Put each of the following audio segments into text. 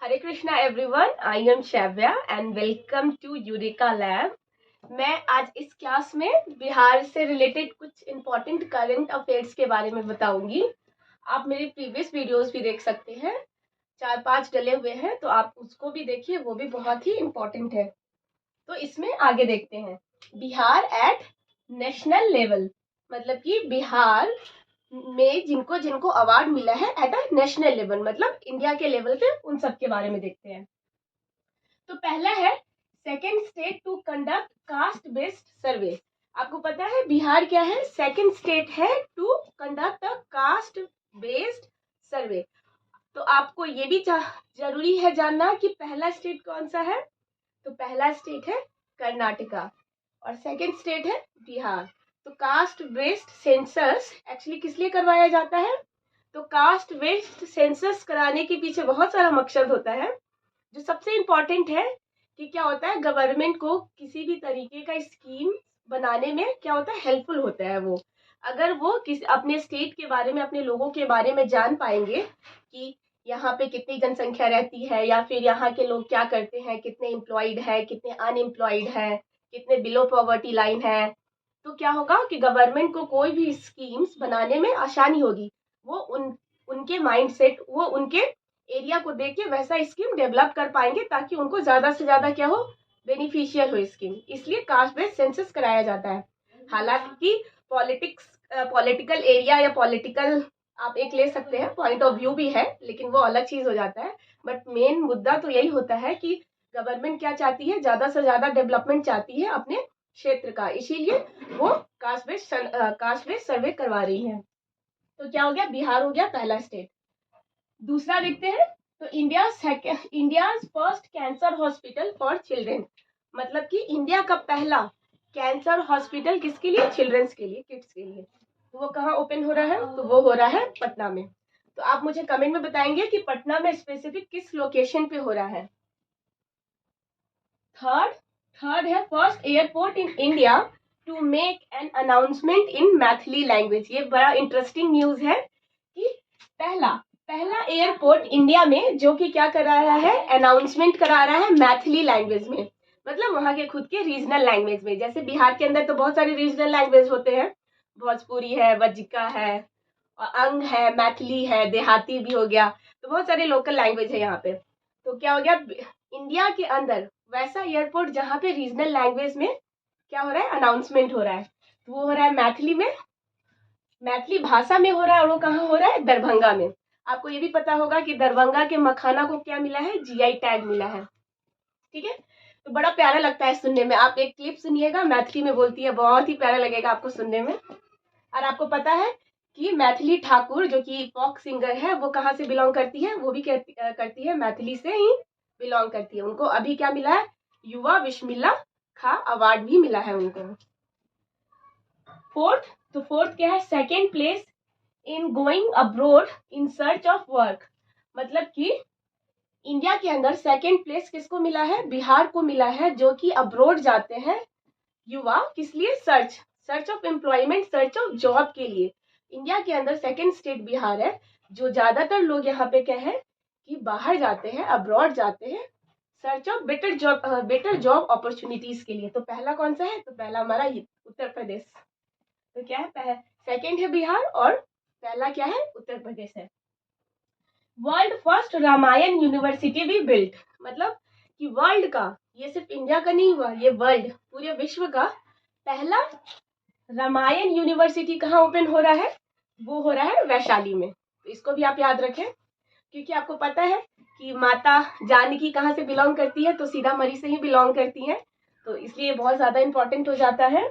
Hare Krishna everyone, I am Shaivya and welcome to eureka lab. मैं आज इस क्लास में बिहार से रिलेटेड कुछ इम्पोर्टेंट करंट अफेयर्स के बारे में बताऊंगी। आप मेरी प्रीवियस वीडियोस भी देख सकते हैं, 4-5 डले हुए हैं, तो आप उसको भी देखिए, वो भी बहुत ही इम्पोर्टेंट है। तो इसमें आगे देखते हैं। बिहार एट नेशनल लेवल, मतलब कि बिहार में जिनको जिनको अवार्ड मिला है एट अ नेशनल लेवल, मतलब इंडिया के लेवल पे, उन सब के बारे में देखते हैं। तो पहला है second state to conduct caste based survey. आपको पता है बिहार क्या है? सेकेंड स्टेट है to conduct a caste based survey. तो आपको ये भी जरूरी है जानना कि पहला स्टेट कौन सा है। तो पहला स्टेट है कर्नाटका और सेकेंड स्टेट है बिहार। तो कास्ट बेस्ड सेंसस एक्चुअली किस लिए करवाया जाता है? तो कास्ट बेस्ड सेंसस कराने के पीछे बहुत सारा मकसद होता है। जो सबसे इम्पोर्टेंट है कि क्या होता है, गवर्नमेंट को किसी भी तरीके का स्कीम बनाने में क्या होता है, हेल्पफुल होता है। वो अगर वो अपने स्टेट के बारे में, अपने लोगों के बारे में जान पाएंगे कि यहाँ पे कितनी जनसंख्या रहती है, या फिर यहाँ के लोग क्या करते हैं, कितने एम्प्लॉयड है, कितने अनएम्प्लॉयड है, कितने बिलो पॉवर्टी लाइन है, तो क्या होगा कि गवर्नमेंट को कोई भी स्कीम्स बनाने में आसानी होगी। वो उनके माइंडसेट, वो उनके एरिया को देख के वैसा स्कीम डेवलप कर पाएंगे, ताकि उनको ज्यादा से ज्यादा क्या हो, बेनिफिशियल हो स्कीम। इसलिए कास्ट बेस्ड सेंसस कराया जाता है। हालांकि पॉलिटिकल एरिया या पॉलिटिकल आप एक ले सकते हैं, पॉइंट ऑफ व्यू भी है, लेकिन वो अलग चीज हो जाता है। बट मेन मुद्दा तो यही होता है कि गवर्नमेंट क्या चाहती है, ज्यादा से ज्यादा डेवलपमेंट चाहती है अपने क्षेत्र का, इसीलिए वो कास्ट बेस्ड सर्वे करवा रही है। तो क्या हो गया, बिहार हो गया पहला स्टेट। दूसरा देखते हैं। तो India first cancer hospital for children, मतलब कि इंडिया का पहला कैंसर हॉस्पिटल किसके लिए? चिल्ड्रंस के लिए, किड्स के लिए। तो वो कहाँ ओपन हो रहा है? तो वो हो रहा है पटना में। तो आप मुझे कमेंट में बताएंगे कि पटना में स्पेसिफिक किस लोकेशन पे हो रहा है। थर्ड है first airport in India to make an announcement in Maithili language. ये बड़ा इंटरेस्टिंग न्यूज है कि पहला एयरपोर्ट इंडिया में जो कि क्या करा रहा है, अनाउंसमेंट करा रहा है मैथिली लैंग्वेज में, मतलब वहां के खुद के रीजनल लैंग्वेज में। जैसे बिहार के अंदर तो बहुत सारे रीजनल लैंग्वेज होते हैं, भोजपुरी है, वज्जिका है, और अंग है, मैथिली है, देहाती भी हो गया, तो बहुत सारे लोकल लैंग्वेज है यहाँ पे। तो क्या हो गया, इंडिया के अंदर वैसा एयरपोर्ट जहाँ पे रीजनल लैंग्वेज में क्या हो रहा है, अनाउंसमेंट हो रहा है। तो वो हो रहा है मैथिली में, मैथिली भाषा में हो रहा है। और वो कहाँ हो रहा है? दरभंगा में। आपको ये भी पता होगा कि दरभंगा के मखाना को क्या मिला है? जीआई टैग मिला है। ठीक है, तो बड़ा प्यारा लगता है सुनने में। आप एक क्लिप सुनिएगा, मैथिली में बोलती है, बहुत ही प्यारा लगेगा आपको सुनने में। और आपको पता है कि मैथिली ठाकुर जो कि फोक सिंगर है, वो कहाँ से बिलोंग करती है? वो भी करती है मैथिली से ही बिलोंग करती है। उनको अभी क्या मिला है? युवा विस्मिल्ला खा अवार्ड भी मिला है उनको। फोर्थ क्या है? Second place in going abroad in search of work, मतलब कि इंडिया के अंदर सेकेंड प्लेस किसको मिला है? बिहार को मिला है, जो कि अब्रोड जाते हैं युवा, किस लिए? Search of employment, search of job के लिए। इंडिया के अंदर सेकेंड स्टेट बिहार है, जो ज्यादातर लोग यहाँ पे क्या है कि बाहर जाते हैं, अब्रॉड जाते हैं, search of better job opportunities के लिए। तो पहला कौन सा है? तो पहला हमारा उत्तर प्रदेश। तो क्या है, सेकेंड है बिहार और पहला क्या है? उत्तर प्रदेश है। वर्ल्ड फर्स्ट रामायण यूनिवर्सिटी भी बिल्ट, मतलब कि वर्ल्ड का, ये सिर्फ इंडिया का नहीं हुआ, ये वर्ल्ड, पूरे विश्व का पहला रामायण यूनिवर्सिटी कहाँ ओपन हो रहा है? वो हो रहा है वैशाली में। तो इसको भी आप याद रखें, क्योंकि आपको पता है कि माता जानकी कहाँ से बिलोंग करती है? तो सीतामढ़ी से ही बिलोंग करती है, तो इसलिए बहुत ज्यादा इंपॉर्टेंट हो जाता है।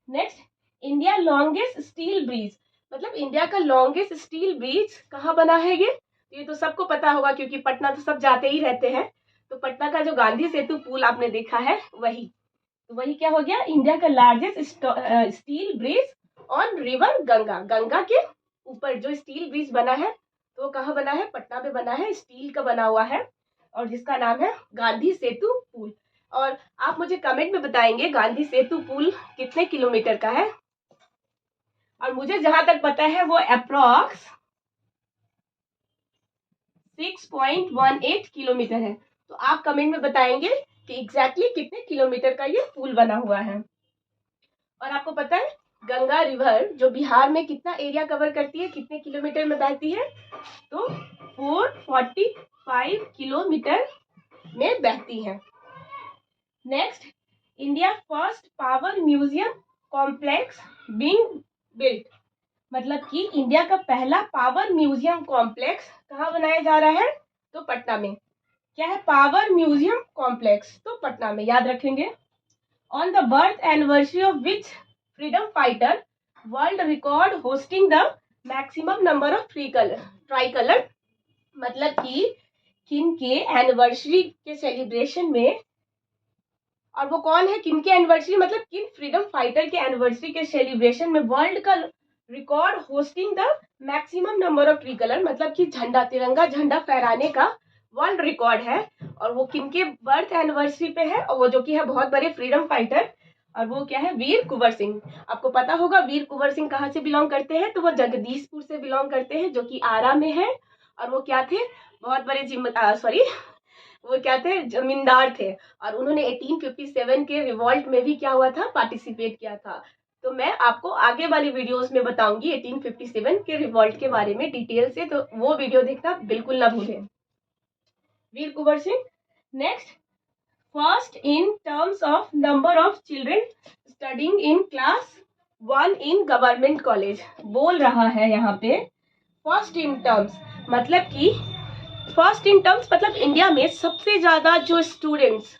Next, India longest steel bridge, मतलब इंडिया का लॉन्गेस्ट स्टील ब्रिज कहाँ बना है? ये तो सबको पता होगा, क्योंकि पटना तो सब जाते ही रहते हैं। तो पटना का जो गांधी सेतु पुल आपने देखा है, वही क्या हो गया, इंडिया का largest steel bridge on river Ganga. Ganga के ऊपर जो स्टील ब्रिज बना है, तो वो कहाँ बना है? पटना में बना है, स्टील का बना हुआ है, और जिसका नाम है गांधी सेतु पुल। और आप मुझे कमेंट में बताएंगे गांधी सेतु पुल कितने किलोमीटर का है। और मुझे जहां तक पता है वो अप्रोक्स 6.18 किलोमीटर है। तो आप कमेंट में बताएंगे कि एग्जैक्टली कितने किलोमीटर का ये पुल बना हुआ है। और आपको पता है गंगा रिवर जो बिहार में कितना एरिया कवर करती है, कितने किलोमीटर में बहती है? तो 445 किलोमीटर में बहती है। Next, India first power museum complex being built, मतलब कि इंडिया का पहला पावर म्यूजियम कॉम्प्लेक्स कहाँ बनाया जा रहा है? तो पटना में। क्या है? पावर म्यूजियम कॉम्प्लेक्स, तो पटना में, याद रखेंगे। On the birth anniversary of which freedom fighter world record hosting the maximum number of tricolour, मतलब कि किन के एनिवर्सरी के सेलिब्रेशन में, और वो कौन है? किन के एनिवर्सरी, मतलब किन फ्रीडम फाइटर के एनिवर्सरी के सेलिब्रेशन में वर्ल्ड का record hosting the maximum number of tricolour, मतलब कि झंडा, तिरंगा झंडा फहराने का वर्ल्ड रिकॉर्ड है। और वो किनके बर्थ एनिवर्सरी पे है? और वो जो कि है बहुत बड़े फ्रीडम फाइटर, और वो क्या है? वीर कुंवर सिंह। आपको पता होगा वीर कुंवर सिंह कहाँ से बिलोंग करते हैं? तो वो जगदीशपुर से बिलोंग करते हैं, जो कि आरा में है। और वो क्या थे? बहुत बड़े वो क्या थे? जमींदार थे। और उन्होंने 1857 के रिवॉल्ट में भी क्या हुआ था? पार्टिसिपेट किया था। तो मैं आपको आगे वाली वीडियोस में बताऊंगी 1857 के रिवॉल्ट के बारे में डिटेल से, तो वो वीडियो देखना बिल्कुल ना भूलें। Veer Kunwar Singh. Next, first in terms of number of children studying in class 1 in government college, बोल रहा है यहाँ पे फर्स्ट इन टर्म्स, मतलब कि फर्स्ट इन टर्म्स मतलब इंडिया में सबसे ज्यादा जो स्टूडेंट्स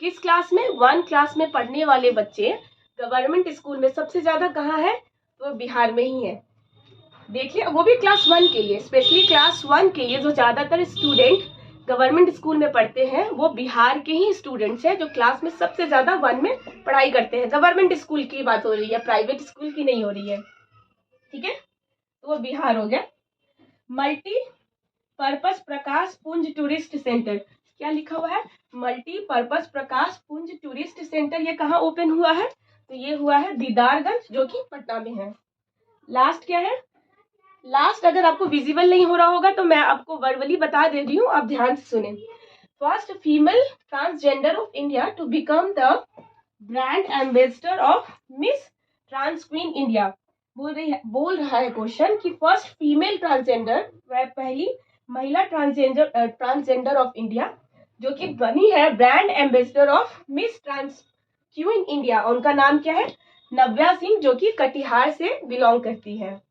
किस क्लास में? 1 क्लास में पढ़ने वाले बच्चे गवर्नमेंट स्कूल में सबसे ज्यादा कहाँ है? तो बिहार में ही है। देखिए, वो भी क्लास 1 के लिए, स्पेशली क्लास 1 के लिए जो ज्यादातर स्टूडेंट गवर्नमेंट स्कूल में पढ़ते हैं वो बिहार के ही स्टूडेंट्स हैं, जो क्लास में सबसे ज्यादा 1 में पढ़ाई करते हैं। गवर्नमेंट स्कूल की बात हो रही है, प्राइवेट स्कूल की नहीं हो रही है, ठीक है? तो वो बिहार हो गया। मल्टी पर्पस प्रकाश पुंज टूरिस्ट सेंटर, क्या लिखा हुआ है? मल्टीपर्पज प्रकाश पुंज टूरिस्ट सेंटर, ये कहाँ ओपन हुआ है? तो ये हुआ है दीदारगंज, जो कि पटना में है। लास्ट क्या है? लास्ट अगर आपको विजिबल नहीं हो रहा होगा तो मैं आपको वर्बली बता दे रही हूँ, आप ध्यान से सुने। First female transgender of India to become the brand ambassador of miss trans queen India, बोल रहा है क्वेश्चन कि फर्स्ट फीमेल ट्रांसजेंडर, वह पहली महिला ट्रांसजेंडर ऑफ इंडिया जो कि बनी है brand ambassador of miss trans queen India, उनका नाम क्या है? नव्या सिंह, जो कि कटिहार से बिलोंग करती है।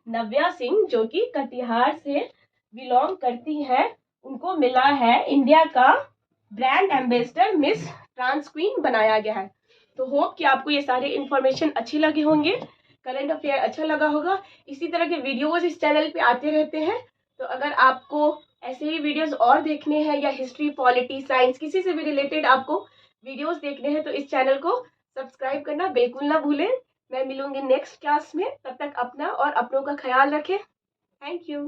नव्या सिंह जो कि कटिहार से बिलोंग करती है, उनको मिला है इंडिया का brand ambassador, miss trans queen बनाया गया है। तो होप कि आपको ये सारे इंफॉर्मेशन अच्छी लगे होंगे, करंट अफेयर अच्छा लगा होगा। इसी तरह के वीडियोज इस चैनल पे आते रहते हैं, तो अगर आपको ऐसे ही वीडियोस और देखने हैं या हिस्ट्री, पॉलिटी, साइंस किसी से भी रिलेटेड आपको वीडियोस देखने हैं तो इस चैनल को सब्सक्राइब करना बिल्कुल ना भूलें। मैं मिलूंगी नेक्स्ट क्लास में, तब तक अपना और अपनों का ख्याल रखें। Thank you.